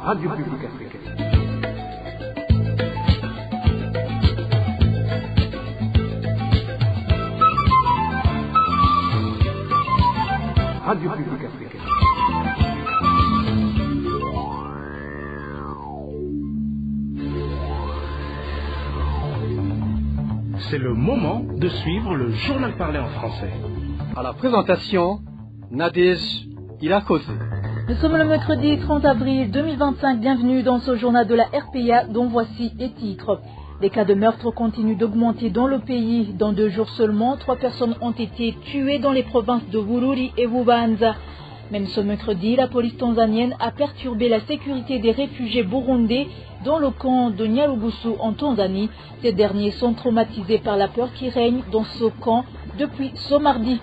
Radio Publique Africaine. Radio Publique Africaine. C'est le moment de suivre le journal parlé en français. À la présentation, Nadège Ilakose. Nous sommes le mercredi 30 avril 2025. Bienvenue dans ce journal de la RPA dont voici les titres. Les cas de meurtre continuent d'augmenter dans le pays. Dans 2 jours seulement, 3 personnes ont été tuées dans les provinces de Bururi et Bubanza. Même ce mercredi, la police tanzanienne a perturbé la sécurité des réfugiés burundais dans le camp de Nyarugusu en Tanzanie. Ces derniers sont traumatisés par la peur qui règne dans ce camp depuis ce mardi.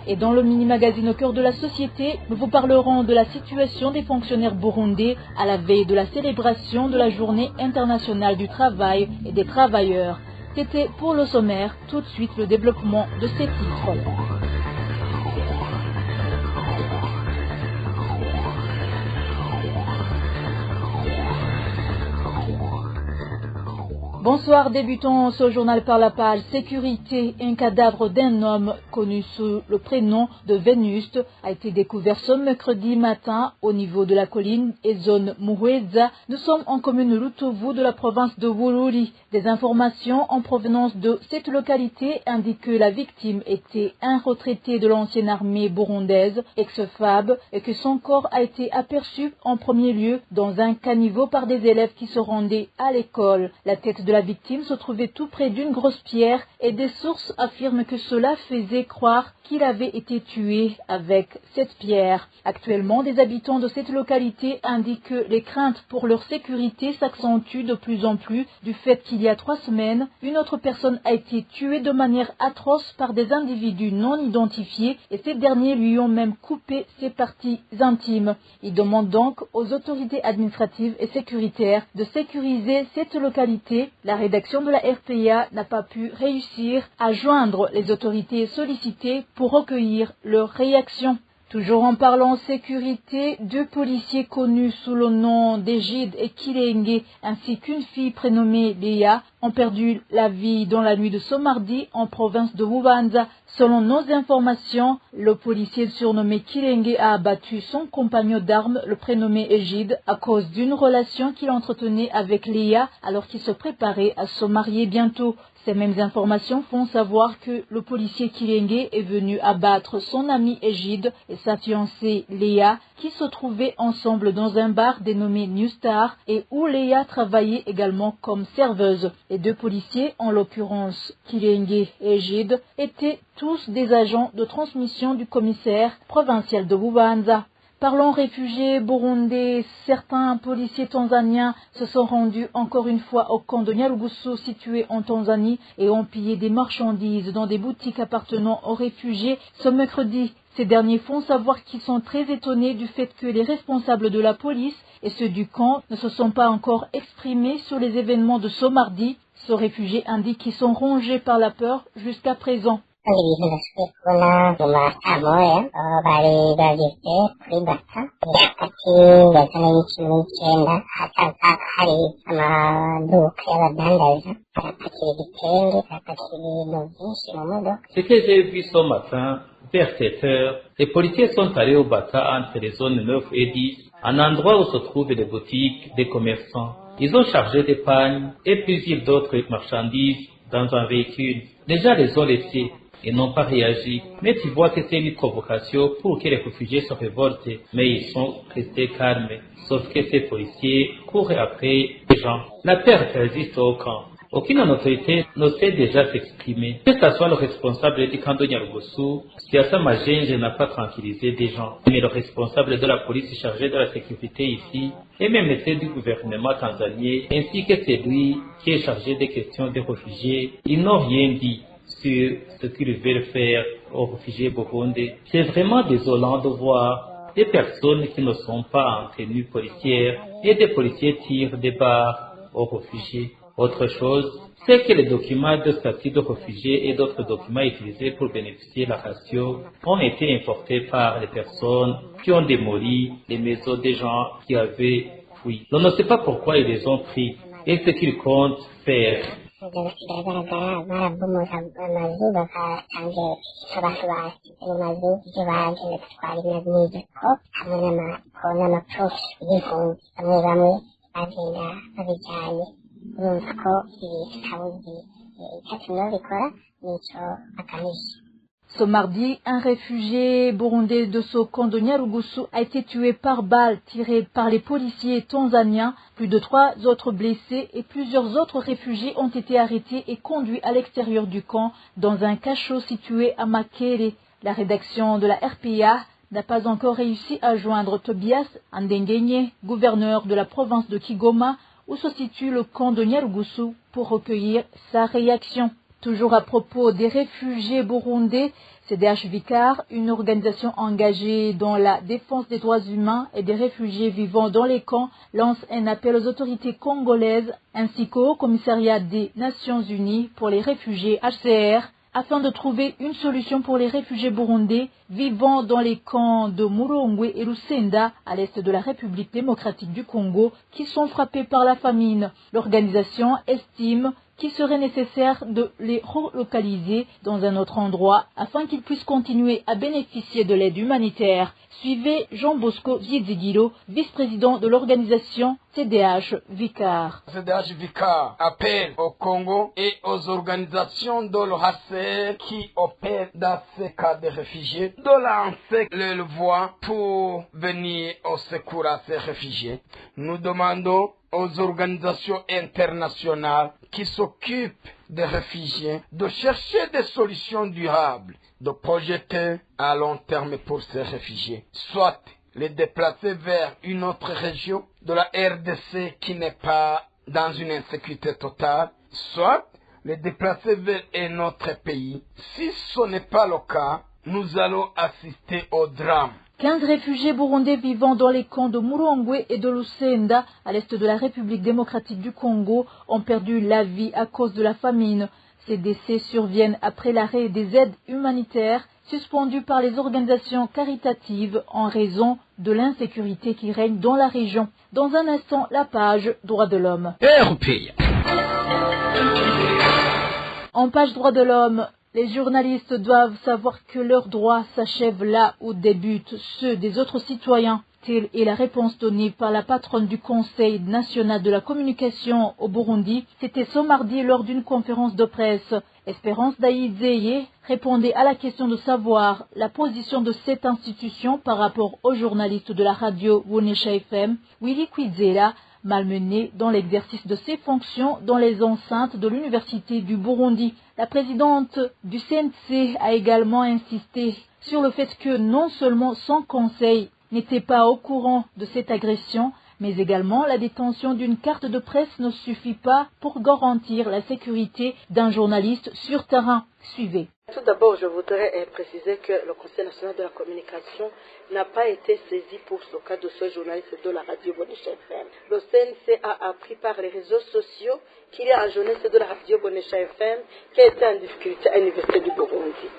Et dans le mini-magazine au cœur de la société, nous vous parlerons de la situation des fonctionnaires burundais à la veille de la célébration de la Journée internationale du travail et des travailleurs. C'était pour le sommaire, tout de suite le développement de ces titres. Bonsoir, débutons ce journal par la page sécurité. Un cadavre d'un homme connu sous le prénom de Vénuste a été découvert ce mercredi matin au niveau de la colline et zone Muhweza. Nous sommes en commune Rutovu de la province de Bururi. Des informations en provenance de cette localité indiquent que la victime était un retraité de l'ancienne armée burundaise, ex-FAB, et que son corps a été aperçu en premier lieu dans un caniveau par des élèves qui se rendaient à l'école. La tête de la victime se trouvait tout près d'une grosse pierre et des sources affirment que cela faisait croire qu'il avait été tué avec cette pierre. Actuellement, des habitants de cette localité indiquent que les craintes pour leur sécurité s'accentuent de plus en plus du fait qu'il y a 3 semaines, une autre personne a été tuée de manière atroce par des individus non identifiés et ces derniers lui ont même coupé ses parties intimes. Ils demandent donc aux autorités administratives et sécuritaires de sécuriser cette localité. La rédaction de la RPA n'a pas pu réussir à joindre les autorités sollicitées pour recueillir leurs réactions. Toujours en parlant sécurité, 2 policiers connus sous le nom d'Egide et Kilenge ainsi qu'une fille prénommée Léa ont perdu la vie dans la nuit de ce mardi en province de Bubanza. Selon nos informations, le policier surnommé Kilenge a abattu son compagnon d'armes, le prénommé Egide, à cause d'une relation qu'il entretenait avec Léa alors qu'il se préparait à se marier bientôt. Ces mêmes informations font savoir que le policier Kilenge est venu abattre son ami Egide et sa fiancée Léa, qui se trouvaient ensemble dans un bar dénommé New Star et où Léa travaillait également comme serveuse. Les 2 policiers, en l'occurrence Kilenge et Egide, étaient tous des agents de transmission du commissaire provincial de Bubanza. Parlons réfugiés burundais, certains policiers tanzaniens se sont rendus encore une fois au camp de Nyarugusu situé en Tanzanie et ont pillé des marchandises dans des boutiques appartenant aux réfugiés ce mercredi. Ces derniers font savoir qu'ils sont très étonnés du fait que les responsables de la police et ceux du camp ne se sont pas encore exprimés sur les événements de ce mardi. Ce réfugié indique qu'ils sont rongés par la peur jusqu'à présent. Ce que j'ai vu ce matin, vers 7 heures, les policiers sont allés au Bata entre les zones 9 et 10, un endroit où se trouvent les boutiques des commerçants. Ils ont chargé des pagnes et plusieurs d'autres marchandises dans un véhicule. Les gens les ont laissés et n'ont pas réagi. Mais tu vois que c'est une provocation pour que les réfugiés se révoltent. Mais ils sont restés calmes. Sauf que ces policiers courent après les gens. La peur persiste au camp. Aucune autorité ne sait déjà s'exprimer. Que ce soit le responsable du camp de Nyarugusu, Siasa Majenje n'a pas tranquillisé des gens. Mais le responsable de la police chargé de la sécurité ici, et même ceux du gouvernement tanzanien, ainsi que celui qui est chargé des questions des réfugiés, ils n'ont rien dit sur ce qu'ils veulent faire aux réfugiés burundais. C'est vraiment désolant de voir des personnes qui ne sont pas en tenue policière et des policiers tirent des barres aux réfugiés. Autre chose, c'est que les documents de statut de réfugié et d'autres documents utilisés pour bénéficier de la ratio ont été importés par les personnes qui ont démoli les maisons des gens qui avaient enfouis. On ne sait pas pourquoi ils les ont pris et ce qu'ils comptent faire. biragaragara barabomoza amazu bagatangira abasubasi mu mazu ibyo bagenda gutwara imyandiko hamwe n'amaprofi y'impunzi bamwe bagenda babijyanye urumva ko ibitabuzi icyatumye babikora nico agamije. Ce mardi, un réfugié burundais de ce camp de Nyarugusu a été tué par balle tirée par les policiers tanzaniens. Plus de 3 autres blessés et plusieurs autres réfugiés ont été arrêtés et conduits à l'extérieur du camp dans un cachot situé à Makere. La rédaction de la RPA n'a pas encore réussi à joindre Tobias Andengenye, gouverneur de la province de Kigoma, où se situe le camp de Nyarugusu, pour recueillir sa réaction. Toujours à propos des réfugiés burundais, CDH Vicar, une organisation engagée dans la défense des droits humains et des réfugiés vivant dans les camps, lance un appel aux autorités congolaises ainsi qu'au commissariat des Nations Unies pour les réfugiés HCR afin de trouver une solution pour les réfugiés burundais vivant dans les camps de Murongwe et Lusenda à l'est de la République démocratique du Congo qui sont frappés par la famine. L'organisation estime qu'il serait nécessaire de les relocaliser dans un autre endroit afin qu'ils puissent continuer à bénéficier de l'aide humanitaire. Suivez Jean Bosco Viedzigiro, vice-président de l'organisation CDH Vicar. CDH Vicar appelle au Congo et aux organisations de l'OHCR qui opèrent dans ces cas de réfugiés de lancer leur voix pour venir au secours à ces réfugiés. Nous demandons aux organisations internationales qui s'occupent des réfugiés de chercher des solutions durables, de projeter à long terme pour ces réfugiés, soit les déplacer vers une autre région de la RDC qui n'est pas dans une insécurité totale, soit les déplacer vers un autre pays. Si ce n'est pas le cas, nous allons assister au drame. 15 réfugiés burundais vivant dans les camps de Murongwe et de Lusenda, à l'est de la République démocratique du Congo, ont perdu la vie à cause de la famine. Ces décès surviennent après l'arrêt des aides humanitaires suspendues par les organisations caritatives en raison de l'insécurité qui règne dans la région. Dans un instant, la page Droits de l'homme. En page Droits de l'homme, les journalistes doivent savoir que leurs droits s'achèvent là où débutent ceux des autres citoyens. Telle est la réponse donnée par la patronne du Conseil national de la communication au Burundi. C'était ce mardi lors d'une conférence de presse. Espérance Daïdzeye répondait à la question de savoir la position de cette institution par rapport aux journalistes de la radio Wonesha FM. Willy Kwizera, malmené dans l'exercice de ses fonctions dans les enceintes de l'Université du Burundi. La présidente du CNC a également insisté sur le fait que non seulement son conseil n'était pas au courant de cette agression, mais également la détention d'une carte de presse ne suffit pas pour garantir la sécurité d'un journaliste sur terrain. Suivez. Tout d'abord, je voudrais préciser que le Conseil national de la communication n'a pas été saisi pour ce cas de ce journaliste de la radio Wonesha FM. Le CNC a appris par les réseaux sociaux qu'il y a un journaliste de la radio Wonesha FM qui a été en difficulté à l'Université du Burundi.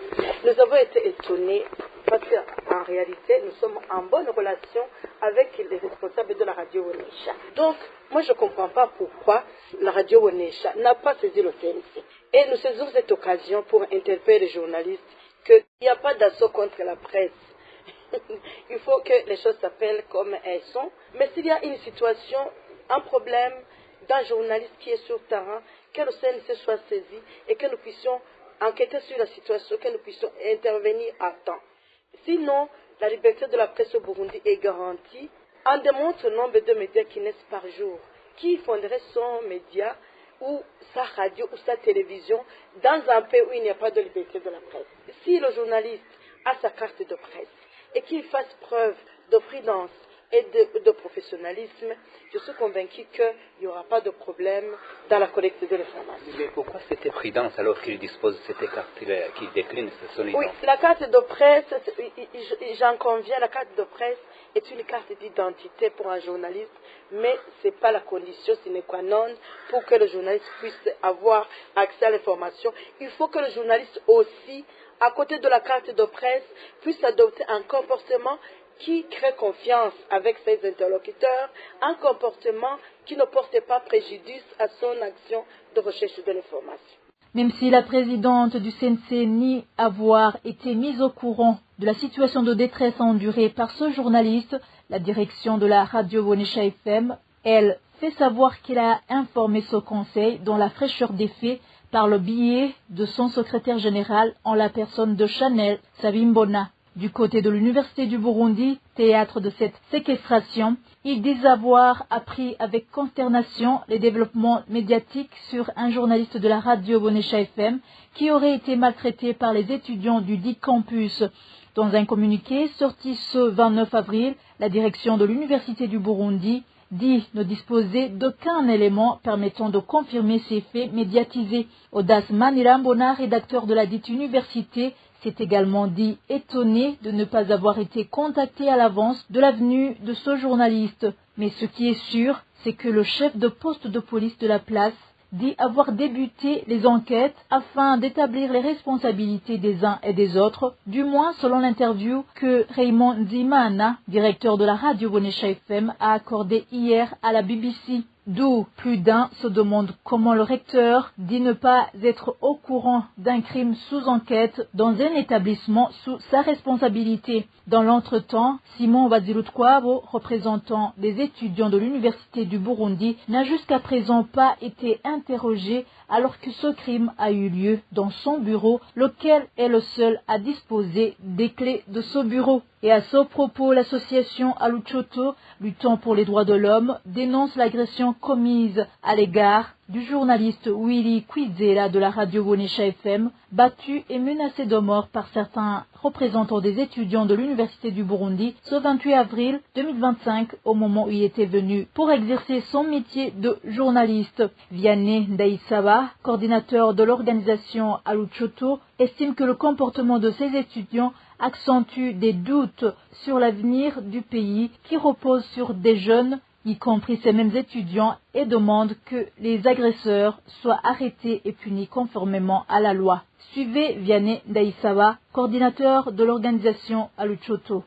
Nous avons été étonnés parce qu'en réalité, nous sommes en bonne relation avec les responsables de la radio Wonesha. Donc, moi, je ne comprends pas pourquoi la radio Wonesha n'a pas saisi le CNC. Et nous saisissons cette occasion pour interpeller les journalistes qu'il n'y a pas d'assaut contre la presse. Il faut que les choses s'appellent comme elles sont. Mais s'il y a une situation, un problème d'un journaliste qui est sur le terrain, que le CNC soit saisi et que nous puissions enquêter sur la situation, que nous puissions intervenir à temps. Sinon, la liberté de la presse au Burundi est garantie. On démontre le nombre de médias qui naissent par jour. Qui fonderait son média ou sa radio ou sa télévision dans un pays où il n'y a pas de liberté de la presse. Si le journaliste a sa carte de presse et qu'il fasse preuve de prudence et de professionnalisme, je suis convaincu qu'il n'y aura pas de problème dans la collecte de l'information. Mais pourquoi cette prudence alors qu'il dispose de cette carte qui décline son identité? Oui, la carte de presse, j'en conviens, la carte de presse est une carte d'identité pour un journaliste, mais ce n'est pas la condition sine qua non pour que le journaliste puisse avoir accès à l'information. Il faut que le journaliste aussi, à côté de la carte de presse, puisse adopter un comportement qui crée confiance avec ses interlocuteurs, un comportement qui ne porte pas préjudice à son action de recherche de l'information. Même si la présidente du CNC nie avoir été mise au courant de la situation de détresse endurée par ce journaliste, la direction de la radio Bonesha FM, elle, fait savoir qu'il a informé ce conseil dans la fraîcheur des faits par le biais de son secrétaire général en la personne de Chanel Sabimbona. Du côté de l'Université du Burundi, théâtre de cette séquestration, ils disent avoir appris avec consternation les développements médiatiques sur un journaliste de la radio Bonesha FM qui aurait été maltraité par les étudiants du dit campus. Dans un communiqué sorti ce 29 avril, la direction de l'Université du Burundi dit ne disposer d'aucun élément permettant de confirmer ces faits médiatisés. Odas Manirambona, rédacteur de la dite université, s'est également dit étonné de ne pas avoir été contacté à l'avance de la venue de ce journaliste. Mais ce qui est sûr, c'est que le chef de poste de police de la place dit avoir débuté les enquêtes afin d'établir les responsabilités des uns et des autres, du moins selon l'interview que Raymond Zimana, directeur de la radio Bonesha FM, a accordée hier à la BBC. D'où plus d'un se demande comment le recteur dit ne pas être au courant d'un crime sous enquête dans un établissement sous sa responsabilité. Dans l'entretemps, Simon Bazilutkwabo, représentant des étudiants de l'Université du Burundi, n'a jusqu'à présent pas été interrogé alors que ce crime a eu lieu dans son bureau, lequel est le seul à disposer des clés de ce bureau. Et à ce propos, l'association Aluchoto, luttant pour les droits de l'homme, dénonce l'agression commise à l'égard du journaliste Willy Kwizera de la radio Bonesha FM, battu et menacé de mort par certains représentants des étudiants de l'Université du Burundi ce 28 avril 2025, au moment où il était venu pour exercer son métier de journaliste. Vianney Ndaïsaba, coordinateur de l'organisation Aluchoto, estime que le comportement de ces étudiants accentue des doutes sur l'avenir du pays qui repose sur des jeunes, y compris ces mêmes étudiants, et demande que les agresseurs soient arrêtés et punis conformément à la loi. Suivez Vianney Ndaïsaba, coordinateur de l'organisation Aluchoto.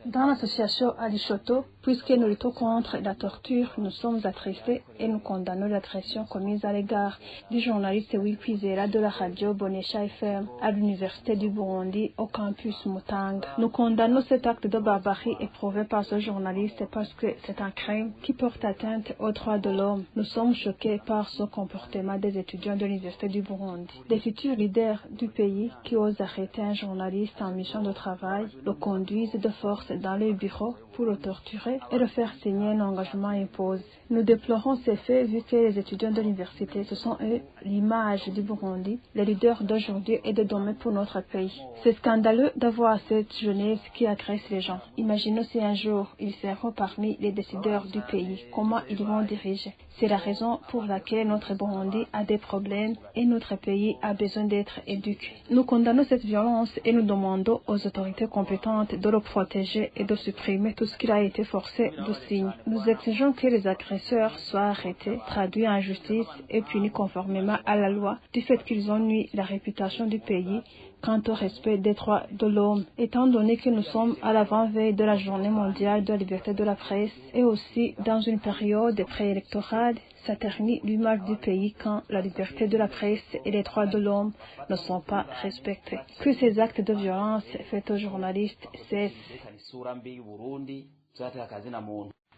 Dans l'association Alishoto, puisque nous luttons contre la torture, nous sommes attristés et nous condamnons l'agression commise à l'égard du journaliste Willy Kwizera de la radio Bonesha FM à l'Université du Burundi au campus Mutanga. Nous condamnons cet acte de barbarie éprouvé par ce journaliste parce que c'est un crime qui porte atteinte aux droits de l'homme. Nous sommes choqués par ce comportement des étudiants de l'Université du Burundi. Les futurs leaders du pays qui osent arrêter un journaliste en mission de travail le conduisent de force dans les bureaux pour le torturer et le faire signer un engagement imposé. Nous déplorons ces faits vu que les étudiants de l'université, ce sont eux l'image du Burundi, les leaders d'aujourd'hui et de demain pour notre pays. C'est scandaleux d'avoir cette jeunesse qui agresse les gens. Imaginons si un jour ils seront parmi les décideurs du pays, comment ils vont diriger. C'est la raison pour laquelle notre Burundi a des problèmes et notre pays a besoin d'être éduqué. Nous condamnons cette violence et nous demandons aux autorités compétentes de le protéger et de supprimer tout ce qu'il a été forcé de signer. Nous exigeons que les agresseurs soient arrêtés, traduits en justice et punis conformément à la loi du fait qu'ils ont nui la réputation du pays quant au respect des droits de l'homme. Étant donné que nous sommes à l'avant-veille de la journée mondiale de la liberté de la presse et aussi dans une période préélectorale, ça ternit l'image du pays quand la liberté de la presse et les droits de l'homme ne sont pas respectés. Que ces actes de violence faits aux journalistes cessent.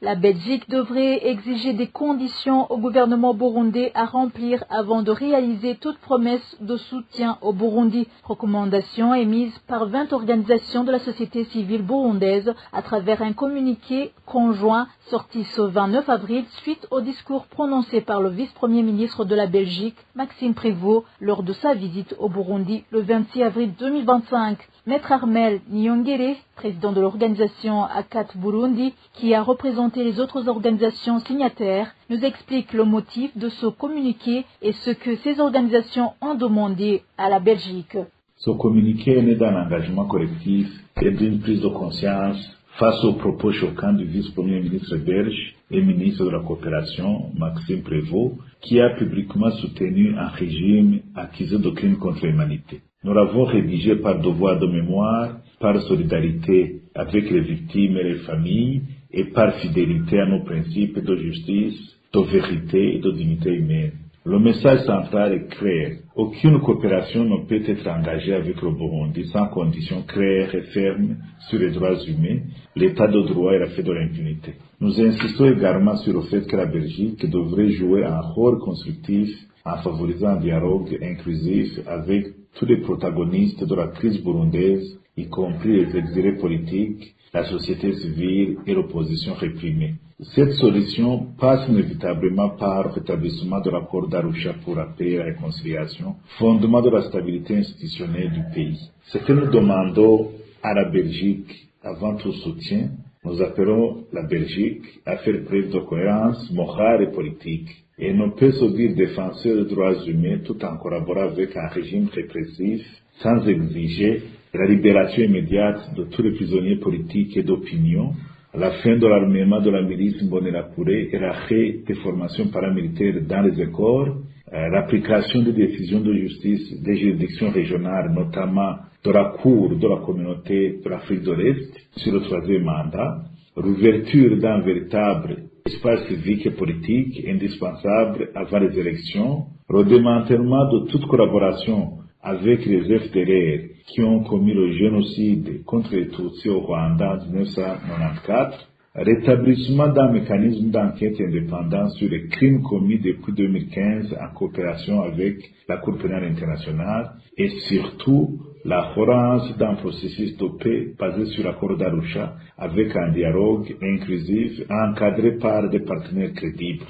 La Belgique devrait exiger des conditions au gouvernement burundais à remplir avant de réaliser toute promesse de soutien au Burundi. Recommandation émise par 20 organisations de la société civile burundaise à travers un communiqué conjoint sorti ce 29 avril suite au discours prononcé par le vice-premier ministre de la Belgique, Maxime Prévost, lors de sa visite au Burundi le 26 avril 2025. Maître Armel Nyongere, président de l'organisation ACAT Burundi, qui a représenté les autres organisations signataires, nous explique le motif de ce communiqué et ce que ces organisations ont demandé à la Belgique. Ce communiqué est né d'un engagement collectif et d'une prise de conscience face aux propos choquants du vice-premier ministre belge et ministre de la coopération, Maxime Prévost, qui a publiquement soutenu un régime accusé de crimes contre l'humanité. Nous l'avons rédigé par devoir de mémoire, par solidarité avec les victimes et les familles, et par fidélité à nos principes de justice, de vérité et de dignité humaine. Le message central est clair. Aucune coopération ne peut être engagée avec le Burundi sans conditions claires et fermes sur les droits humains, l'état de droit et la fait de l'impunité. Nous insistons également sur le fait que la Belgique devrait jouer un rôle constructif en favorisant un dialogue inclusif avec tous les protagonistes de la crise burundaise, y compris les exilés politiques, la société civile et l'opposition réprimée. Cette solution passe inévitablement par le rétablissement de l'accord d'Arusha pour la paix et la réconciliation, fondement de la stabilité institutionnelle du pays. Ce que nous demandons à la Belgique avant tout soutien, nous appelons la Belgique à faire preuve de cohérence morale et politique et ne peut se dire défenseur des droits humains tout en collaborant avec un régime répressif sans exiger la libération immédiate de tous les prisonniers politiques et d'opinion, la fin de l'armement de la milice Imbonerakure et l'arrêt des formations paramilitaires dans les écoles, l'application des décisions de justice des juridictions régionales, notamment de la Cour de la communauté de l'Afrique de l'Est sur le 3e mandat, l'ouverture d'un véritable espace civique et politique indispensable avant les élections, le démantèlement de toute collaboration avec les FDLR qui ont commis le génocide contre les Tutsis au Rwanda en 1994, rétablissement d'un mécanisme d'enquête indépendant sur les crimes commis depuis 2015 en coopération avec la Cour pénale internationale et surtout la relance d'un processus de paix basé sur l'accord d'Arusha avec un dialogue inclusif encadré par des partenaires crédibles.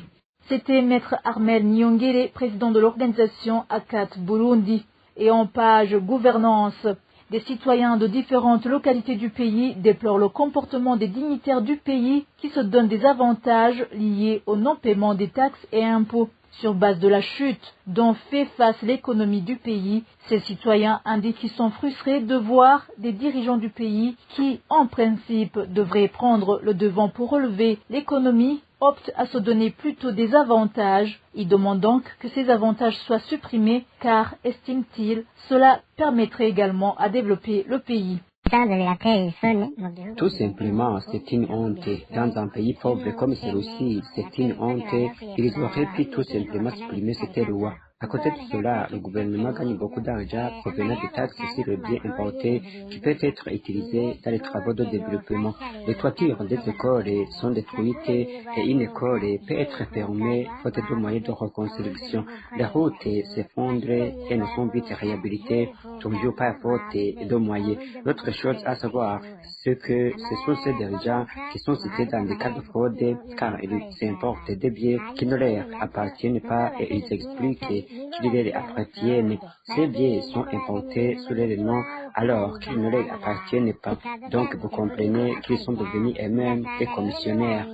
C'était Maître Armel Nyongere, président de l'organisation ACAT Burundi. Et en page gouvernance, des citoyens de différentes localités du pays déplorent le comportement des dignitaires du pays qui se donnent des avantages liés au non-paiement des taxes et impôts. Sur base de la chute dont fait face l'économie du pays, ces citoyens indiquent qu'ils sont frustrés de voir des dirigeants du pays qui, en principe, devraient prendre le devant pour relever l'économie, optent à se donner plutôt des avantages. Ils demandent donc que ces avantages soient supprimés car, estiment-ils, cela permettrait également à développer le pays. Tout simplement, c'est une honte. Dans un pays pauvre comme celui-ci, c'est une honte. Ils auraient pu tout simplement supprimer cette loi. À côté de cela, le gouvernement gagne beaucoup d'argent provenant des taxes sur les biens importés qui peuvent être utilisés dans les travaux de développement. Les toitures des écoles sont détruites et une école peut être fermée faute de moyens de reconstruction. Les routes s'effondrent et ne sont vite réhabilitées, toujours par faute de moyens. L'autre chose à savoir, c'est que ce sont ces dirigeants qui sont cités dans des cas de fraude car ils importent des biens qui ne leur appartiennent pas et ils expliquent qu'ils leur appartiennent. Ces biens sont importés sous leur nom alors qu'ils ne leur appartiennent pas. Donc vous comprenez qu'ils sont devenus eux-mêmes des commissionnaires.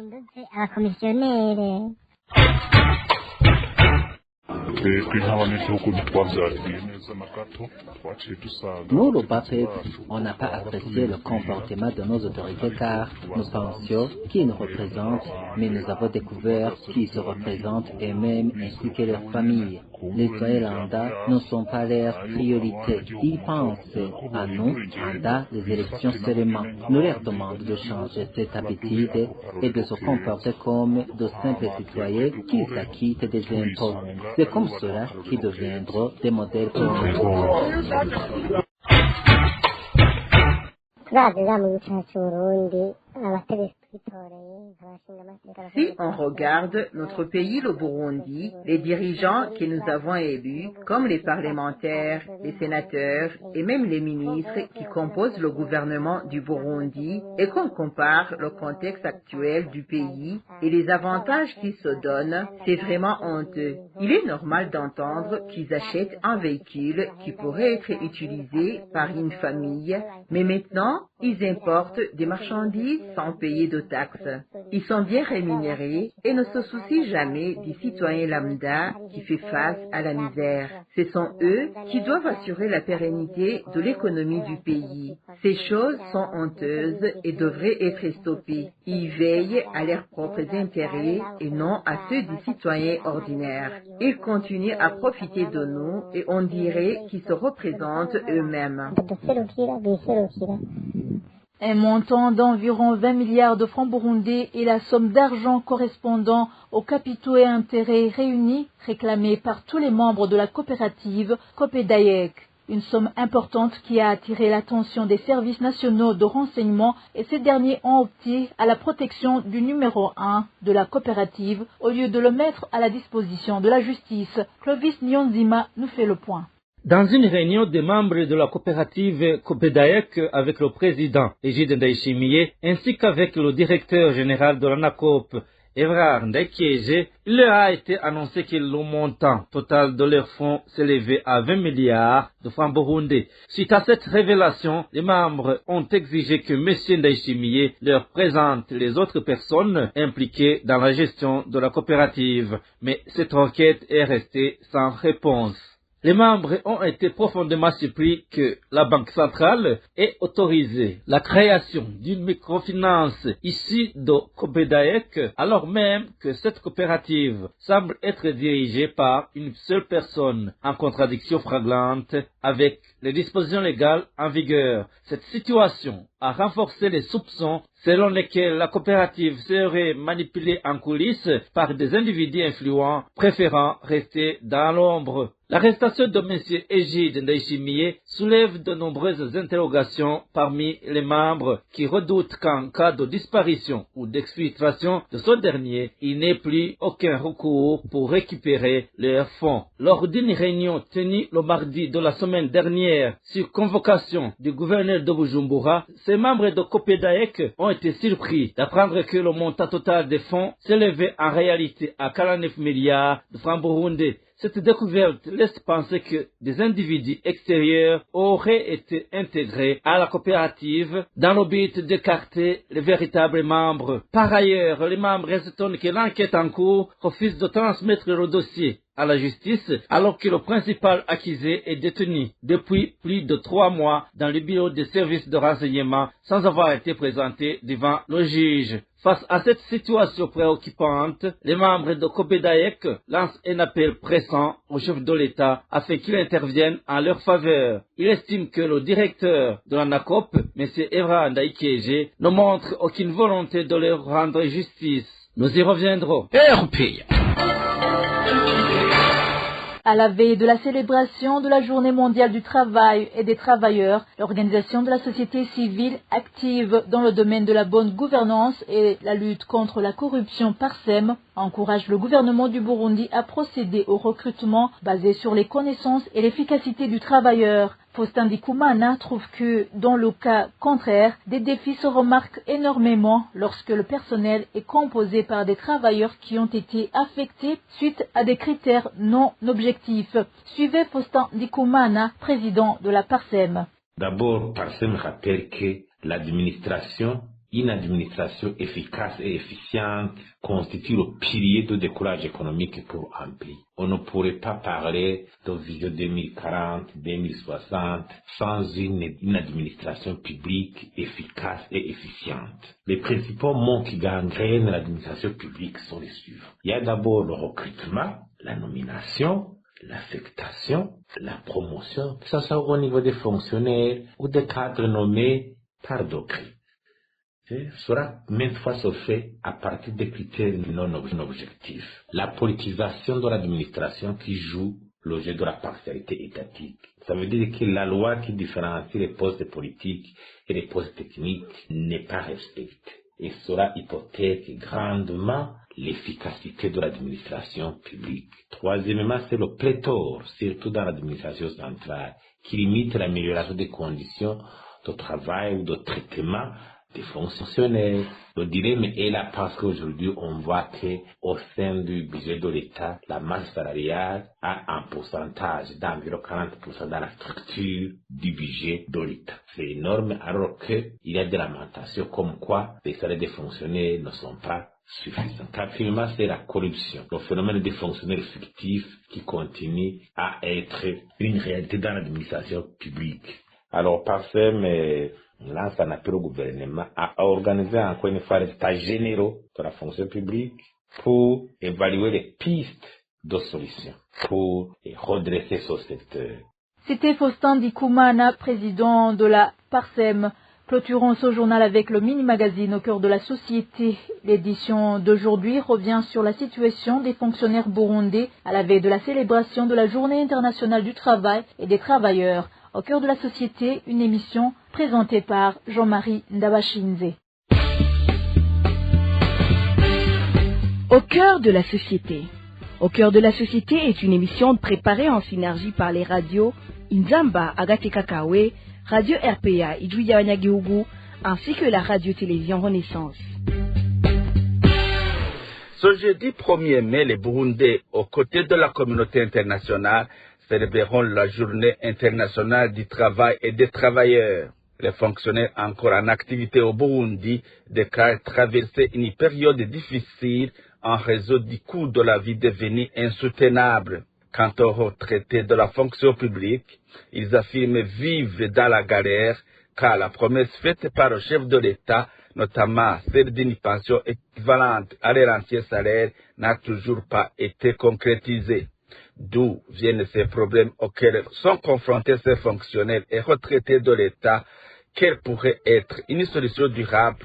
Nous, le peuple, on n'a pas apprécié le comportement de nos autorités car nous pensions qu'ils nous représentent, mais nous avons découvert qu'ils se représentent eux-mêmes ainsi que leurs familles. Les Thaïlandais ne sont pas leur priorité. Ils pensent à nous pendant les élections seulement. Nous leur demandons de changer cette habitude et de se comporter comme de simples citoyens qui s'acquittent des impôts. C'est comme cela qu'ils deviendront des modèles pour nous. Si on regarde notre pays, le Burundi, les dirigeants que nous avons élus, comme les parlementaires, les sénateurs et même les ministres qui composent le gouvernement du Burundi, et qu'on compare le contexte actuel du pays et les avantages qu'ils se donnent, c'est vraiment honteux. Il est normal d'entendre qu'ils achètent un véhicule qui pourrait être utilisé par une famille, mais maintenant, ils importent des marchandises sans payer de taxes. Ils sont bien rémunérés et ne se soucient jamais du citoyen lambda qui fait face à la misère. Ce sont eux qui doivent assurer la pérennité de l'économie du pays. Ces choses sont honteuses et devraient être stoppées. Ils veillent à leurs propres intérêts et non à ceux des citoyens ordinaires. Ils continuent à profiter de nous et on dirait qu'ils se représentent eux-mêmes. Un montant d'environ 20 milliards de francs burundais est la somme d'argent correspondant aux capitaux et intérêts réunis réclamés par tous les membres de la coopérative Copédaec. Une somme importante qui a attiré l'attention des services nationaux de renseignement et ces derniers ont opté à la protection du numéro 1 de la coopérative au lieu de le mettre à la disposition de la justice. Clovis Nyonzima nous fait le point. Dans une réunion des membres de la coopérative Copédaec avec le président Egide Ndayishimiye ainsi qu'avec le directeur général de l'ANACOP, Evrard Ndayikieje, il leur a été annoncé que le montant total de leurs fonds s'élevait à 20 milliards de francs burundais. Suite à cette révélation, les membres ont exigé que M. Ndayishimiye leur présente les autres personnes impliquées dans la gestion de la coopérative. Mais cette enquête est restée sans réponse. Les membres ont été profondément surpris que la Banque centrale ait autorisé la création d'une microfinance issue de Copédaec, alors même que cette coopérative semble être dirigée par une seule personne, en contradiction flagrante avec les dispositions légales en vigueur. Cette situation a renforcé les soupçons selon lesquels la coopérative serait manipulée en coulisses par des individus influents préférant rester dans l'ombre. L'arrestation de M. Egide Ndayishimiye soulève de nombreuses interrogations parmi les membres qui redoutent qu'en cas de disparition ou d'exfiltration de ce dernier, il n'ait plus aucun recours pour récupérer leurs fonds. Lors d'une réunion tenue le mardi de la semaine dernière sur convocation du gouverneur de Bujumbura, ces membres de Copédaec ont été surpris d'apprendre que le montant total des fonds s'élevait en réalité à 49 milliards de francs burundais. Cette découverte laisse penser que des individus extérieurs auraient été intégrés à la coopérative dans le but d'écarter les véritables membres. Par ailleurs, les membres s'étonnent que l'enquête en cours refuse de transmettre le dossier à la justice alors que le principal accusé est détenu depuis plus de 3 mois dans le bureau des services de renseignement sans avoir été présenté devant le juge. Face à cette situation préoccupante, les membres de Copédaec lancent un appel pressant au chef de l'État afin qu'il intervienne en leur faveur. Il estime que le directeur de l'ANACOP, M. Evrard Ndayikieje, ne montre aucune volonté de leur rendre justice. Nous y reviendrons. À la veille de la célébration de la Journée mondiale du travail et des travailleurs, l'organisation de la société civile active dans le domaine de la bonne gouvernance et la lutte contre la corruption PARSEM encourage le gouvernement du Burundi à procéder au recrutement basé sur les connaissances et l'efficacité du travailleur. Faustin Ndikumana trouve que, dans le cas contraire, des défis se remarquent énormément lorsque le personnel est composé par des travailleurs qui ont été affectés suite à des critères non objectifs. Suivez Faustin Ndikumana, président de la PARSEM. D'abord, PARSEM rappelle que une administration efficace et efficiente constitue le pilier de décollage économique pour un pays. On ne pourrait pas parler de vision 2040, 2060 sans une administration publique efficace et efficiente. Les principaux mots qui gangrènent l'administration publique sont les suivants. Il y a d'abord le recrutement, la nomination, l'affectation, la promotion, que ce soit au niveau des fonctionnaires ou des cadres nommés par décret. Cela maintes fois se fait à partir des critères non objectifs. La politisation de l'administration qui joue le jeu de la partialité étatique. Ça veut dire que la loi qui différencie les postes politiques et les postes techniques n'est pas respectée. Et cela hypothèque grandement l'efficacité de l'administration publique. Troisièmement, c'est le pléthore, surtout dans l'administration centrale, qui limite l'amélioration des conditions de travail ou de traitement des fonctionnaires. Le dilemme est là parce qu'aujourd'hui, on voit que au sein du budget de l'État, la masse salariale a un pourcentage d'environ 40% dans la structure du budget de l'État. C'est énorme, alors qu'il y a des lamentations comme quoi les salaires des fonctionnaires ne sont pas suffisants. Quatrièmement, c'est la corruption, le phénomène des fonctionnaires fictifs qui continue à être une réalité dans l'administration publique. Alors, PARSEM lance un appel au gouvernement à organiser encore une fois les états généraux de la fonction publique pour évaluer les pistes de solutions pour redresser ce secteur. C'était Faustin Dikoumana, président de la PARSEM. Clôturons ce journal avec le mini-magazine au cœur de la société. L'édition d'aujourd'hui revient sur la situation des fonctionnaires burundais à la veille de la célébration de la Journée internationale du travail et des travailleurs. Au cœur de la société, une émission présentée par Jean-Marie Ndabashinze. Au cœur de la société. Au cœur de la société est une émission préparée en synergie par les radios Inzamba Agatekakawe, Radio RPA Idouya Wanyagihugu, ainsi que la radio-télévision Renaissance. Ce jeudi 1er mai, les Burundais, aux côtés de la communauté internationale, célébreront la Journée internationale du travail et des travailleurs. Les fonctionnaires encore en activité au Burundi déclarent traverser une période difficile en raison du coût de la vie devenu insoutenable. Quant aux retraités de la fonction publique, ils affirment vivre dans la galère car la promesse faite par le chef de l'État, notamment celle d'une pension équivalente à leur ancien salaire, n'a toujours pas été concrétisée. D'où viennent ces problèmes auxquels sont confrontés ces fonctionnaires et retraités de l'État? Quelle pourrait être une solution durable?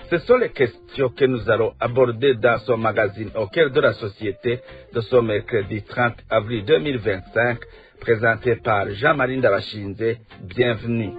Ce sont les questions que nous allons aborder dans ce magazine au cœur de la société de ce mercredi 30 avril 2025, présenté par Jean-Marie Ndabashinze. Bienvenue.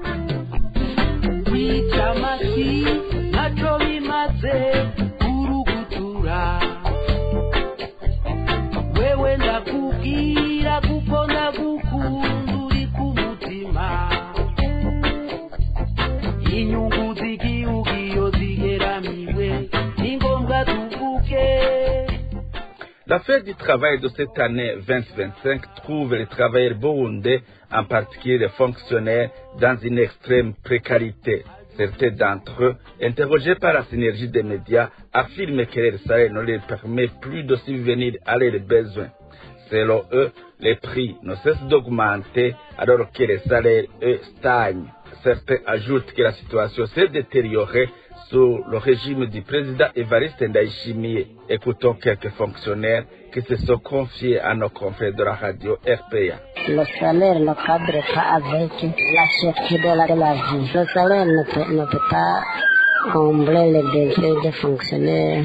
La fête du travail de cette année 2025 trouve les travailleurs burundais, en particulier les fonctionnaires, dans une extrême précarité. Certains d'entre eux, interrogés par la synergie des médias, affirment que leur salaire ne leur permet plus de subvenir à leurs besoins. Selon eux, les prix ne cessent d'augmenter alors que les salaires, eux, stagnent. Certains ajoutent que la situation s'est détériorée sous le régime du président Evariste Ndayishimiye. Écoutons quelques fonctionnaires qui se sont confiés à nos confrères de la radio RPA. Le salaire ne cadre pas avec la cherté de la vie. Le salaire ne peut pas combler les besoins des fonctionnaires.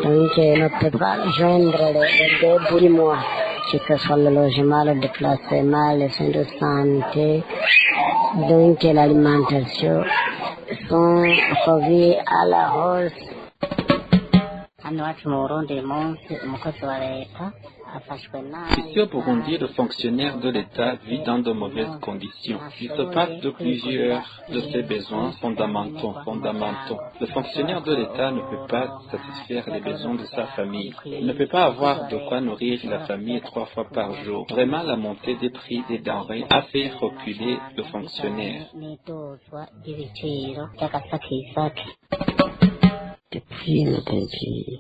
Donc, ne peut pas joindre les deux du mois, que ce soit le logement, le déplacement, les soins de santé, donc l'alimentation, sont revus à la hausse. Ici au Burundi, le fonctionnaire de l'État vit dans de mauvaises conditions. Il se passe de plusieurs de ses besoins fondamentaux. Le fonctionnaire de l'État ne peut pas satisfaire les besoins de sa famille. Il ne peut pas avoir de quoi nourrir la famille 3 fois par jour. Vraiment, la montée des prix des denrées a fait reculer le fonctionnaire. Depuis le début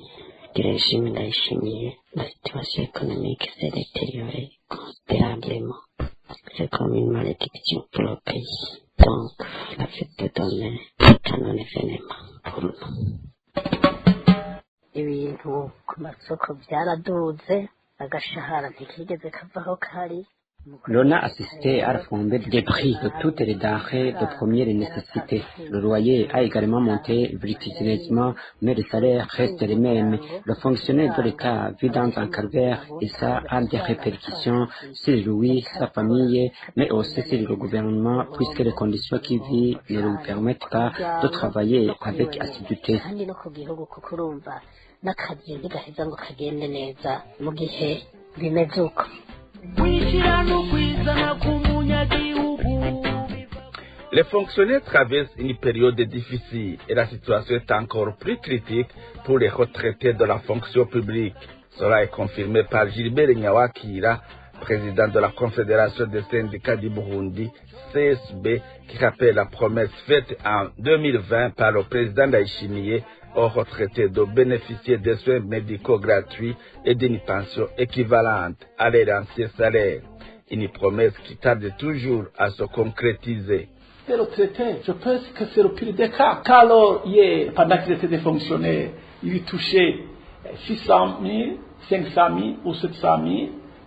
du régime Ndayishimiye, la situation économique s'est détériorée considérablement. C'est comme une malédiction pour le pays. Donc, la fête de demain est un événement pour nous. Ibintu ku masoko byaraduze, agashahara ntikigeze kavaho kari. L'on a assisté à la flambée des prix de toutes les denrées de première nécessité. Le loyer a également monté vertigineusement, mais les salaires restent les mêmes. Le fonctionnaire de l'État vit dans un calvaire et ça a des répercussions sur lui, sa famille, mais aussi sur le gouvernement, puisque les conditions qu'il vit ne lui permettent pas de travailler avec assiduité. Les fonctionnaires traversent une période difficile et la situation est encore plus critique pour les retraités de la fonction publique. Cela est confirmé par Gilbert Nyawakira, président de la Confédération des syndicats du Burundi, CSB, qui rappelle la promesse faite en 2020 par le président Ndayishimiye aux retraités de bénéficier des soins médicaux gratuits et d'une pension équivalente à leur ancien salaire. Une promesse qui tarde toujours à se concrétiser. Les retraités, je pense que c'est le pire des cas. Car alors, pendant qu'ils étaient des fonctionnaires, ils touchaient 600 000, 500 000 ou 700 000,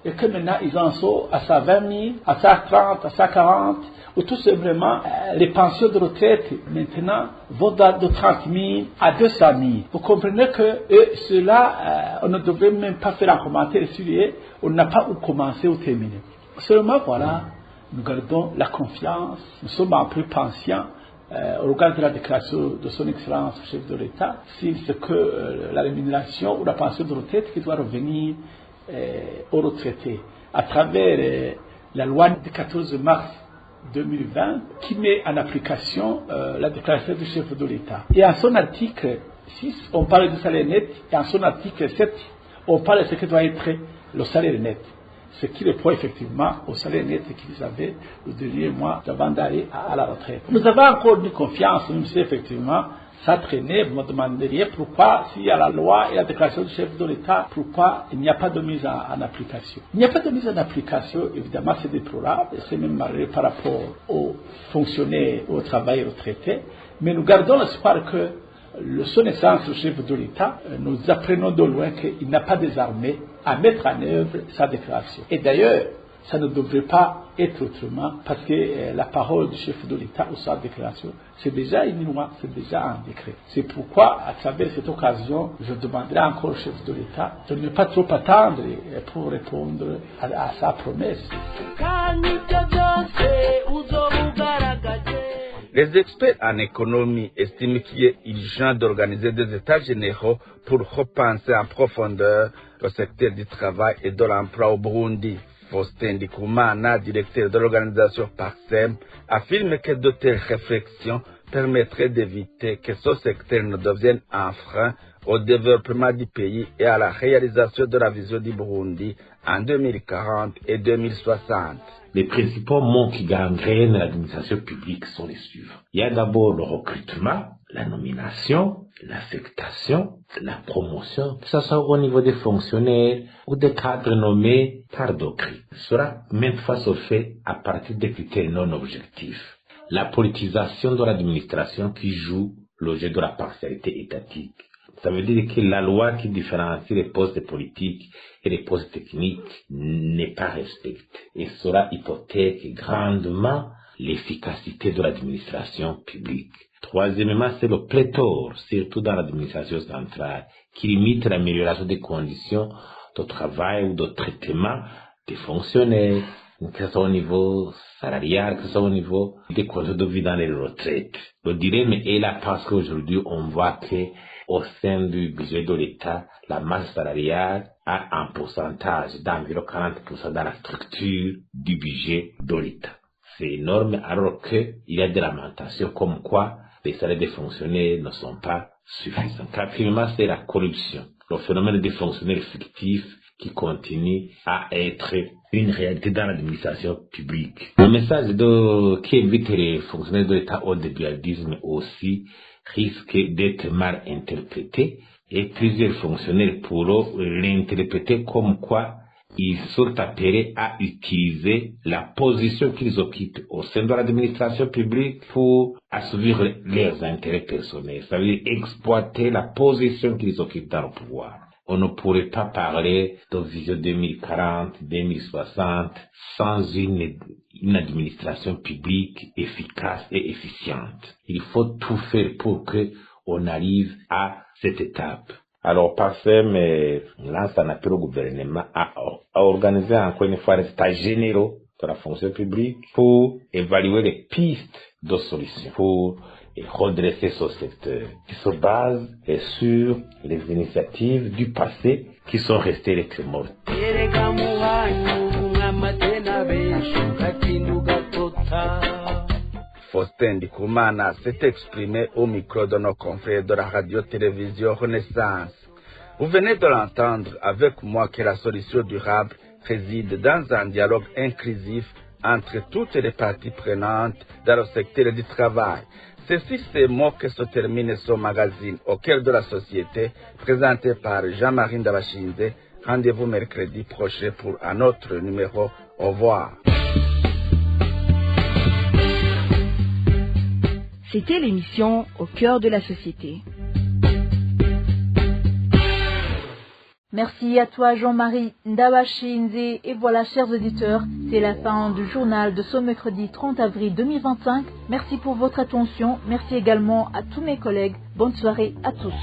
et que maintenant ils en sont à 120 000, à 130, à 140, ou tout simplement les pensions de retraite maintenant vont de 30 000 à 200 000. Vous comprenez que cela, on ne devrait même pas faire un commentaire sur eux, on n'a pas où commencer ou terminer. Seulement voilà, nous gardons la confiance, nous sommes un peu patients au regard de la déclaration de son Excellence le chef de l'État, si c'est que la rémunération ou la pension de retraite qui doit revenir aux retraités à travers la loi du 14 mars 2020 qui met en application la déclaration du chef de l'État. Et en son article 6, on parle du salaire net, et en son article 7, on parle de ce que doit être le salaire net. Ce qui répond effectivement au salaire net qu'ils avaient le dernier mois avant d'aller à la retraite. Nous avons encore une confiance, même si effectivement ça traînait. Vous me demanderiez pourquoi, s'il y a la loi et la déclaration du chef de l'État, pourquoi il n'y a pas de mise en application. Il n'y a pas de mise en application, évidemment c'est déplorable, c'est même malheureux par rapport aux fonctionnaires, aux travailleurs retraités, mais nous gardons l'espoir que son Excellence le chef de l'État, nous apprenons de loin qu'il n'a pas désarmé à mettre en œuvre sa déclaration. Et d'ailleurs, ça ne devrait pas être autrement, parce que la parole du chef de l'État ou sa déclaration, c'est déjà une loi, c'est déjà un décret. C'est pourquoi, à travers cette occasion, je demanderai encore au chef de l'État de ne pas trop attendre pour répondre à sa promesse. Les experts en économie estiment qu'il est urgent d'organiser des états généraux pour repenser en profondeur le secteur du travail et de l'emploi au Burundi. Faustin Ndikumana, directeur de l'organisation PACSEM, affirme que de telles réflexions permettraient d'éviter que ce secteur ne devienne un frein au développement du pays et à la réalisation de la vision du Burundi en 2040 et 2060. Les principaux mots qui gangrènent l'administration publique sont les suivants. Il y a d'abord le recrutement, la nomination, l'affectation, la promotion, que ce soit au niveau des fonctionnaires ou des cadres nommés par décret. Cela même face au fait à partir des critères non objectifs. La politisation de l'administration qui joue le jeu de la partialité étatique. Ça veut dire que la loi qui différencie les postes politiques et les postes techniques n'est pas respectée. Et cela hypothèque grandement l'efficacité de l'administration publique. Troisièmement, c'est le pléthore, surtout dans l'administration centrale, qui limite l'amélioration des conditions de travail ou de traitement des fonctionnaires, que ce soit au niveau salarial, que ce soit au niveau des conditions de vie dans les retraites. Le dilemme est là parce qu'aujourd'hui, on voit que au sein du budget de l'État, la masse salariale a un pourcentage d'environ 40% dans la structure du budget de l'État. C'est énorme alors qu'il y a des lamentations comme quoi les salaires des fonctionnaires ne sont pas suffisants. Quatrièmement, c'est la corruption, le phénomène des fonctionnaires fictifs qui continue à être une réalité dans l'administration publique. Le message qui évite les fonctionnaires de l'État au débiadisme aussi risque d'être mal interprété et plusieurs fonctionnaires pourront l'interpréter comme quoi ils sont appelés à utiliser la position qu'ils occupent au sein de l'administration publique pour assouvir leurs intérêts personnels, c'est-à-dire exploiter la position qu'ils occupent dans le pouvoir. On ne pourrait pas parler de vision 2040, 2060 sans une administration publique efficace et efficiente. Il faut tout faire pour qu'on arrive à cette étape. Alors, PACSEM lance un appel au gouvernement à organiser encore une fois les états généraux de la fonction publique pour évaluer les pistes de solutions pour redresser ce secteur qui se base sur les initiatives du passé qui sont restées les mortes. Faustin Ndikumana s'est exprimé au micro de nos confrères de la radio-télévision Renaissance. Vous venez de l'entendre avec moi que la solution durable réside dans un dialogue inclusif entre toutes les parties prenantes dans le secteur du travail. C'est sur ces mots que se termine ce magazine au cœur de la société, présenté par Jean-Marie Ndabashinze. Rendez-vous mercredi prochain pour un autre numéro. Au revoir. C'était l'émission Au cœur de la société. Merci à toi Jean-Marie Ndabashinze. Et voilà, chers auditeurs, c'est la fin du journal de ce mercredi 30 avril 2025. Merci pour votre attention. Merci également à tous mes collègues. Bonne soirée à tous.